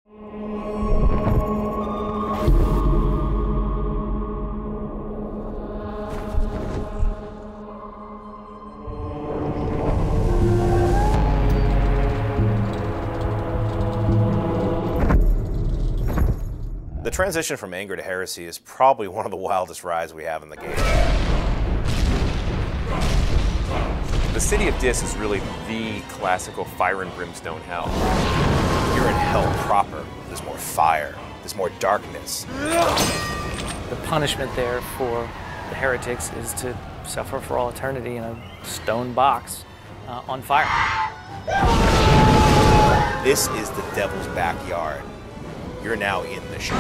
The transition from anger to heresy is probably one of the wildest rides we have in the game. The City of Dis is really the classical fire and brimstone hell. You're in hell proper. There's more fire. There's more darkness. The punishment there for the heretics is to suffer for all eternity in a stone box on fire. This is the devil's backyard. You're now in the show.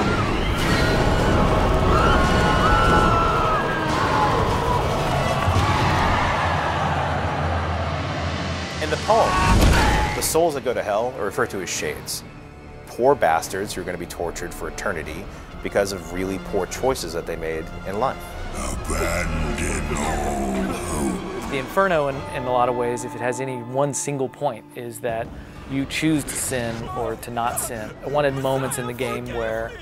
In the poem, the souls that go to hell are referred to as shades. Poor bastards who are going to be tortured for eternity because of really poor choices that they made in life. Abandon all hope. The Inferno, in a lot of ways, if it has any one single point, is that you choose to sin or to not sin. I wanted moments in the game where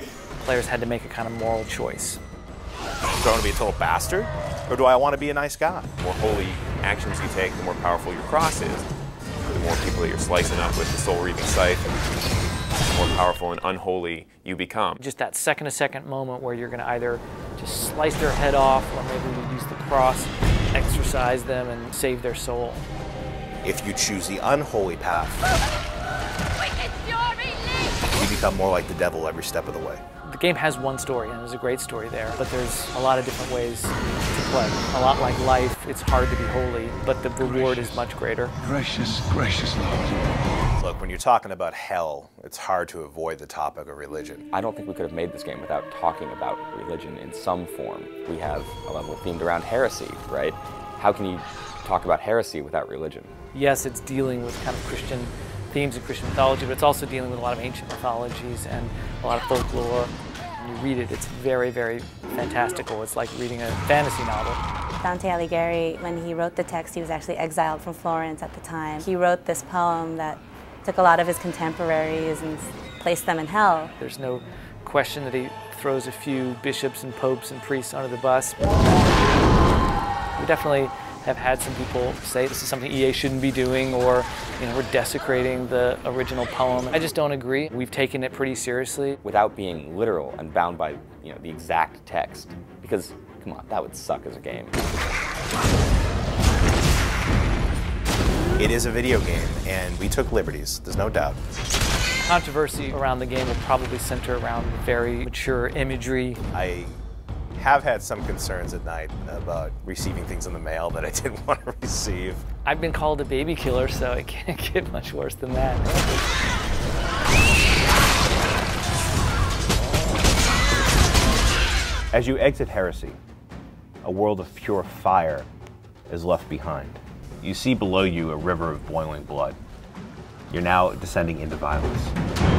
players had to make a kind of moral choice. Do I want to be a total bastard, or do I want to be a nice guy? The more holy actions you take, the more powerful your cross is. The more people that you're slicing up with the soul-reaping scythe, the more powerful and unholy you become. Just that second-to-second moment where you're going to either just slice their head off, or maybe you use the cross, exorcise them, and save their soul. If you choose the unholy path, you become more like the devil every step of the way. The game has one story, and there's a great story there, but there's a lot of different ways to play. A lot like life, it's hard to be holy, but the reward is much greater. Gracious, gracious Lord. Look, when you're talking about hell, it's hard to avoid the topic of religion. I don't think we could have made this game without talking about religion in some form. We have a level themed around heresy, right? How can you talk about heresy without religion? Yes, it's dealing with kind of Christian themes and Christian mythology, but it's also dealing with a lot of ancient mythologies and a lot of folklore. When you read it, it's very, very fantastical. It's like reading a fantasy novel. Dante Alighieri, when he wrote the text, he was actually exiled from Florence at the time. He wrote this poem that took a lot of his contemporaries and placed them in hell. There's no question that he throws a few bishops and popes and priests under the bus. We definitely have had some people say this is something EA shouldn't be doing, or we're desecrating the original poem. I just don't agree. We've taken it pretty seriously. Without being literal and bound by the exact text, because come on, that would suck as a game. It is a video game, and we took liberties, there's no doubt. Controversy around the game will probably center around very mature imagery. I have had some concerns at night about receiving things in the mail that I didn't want to receive. I've been called a baby killer, so it can't get much worse than that. As you exit Heresy, a world of pure fire is left behind. You see below you a river of boiling blood. You're now descending into violence.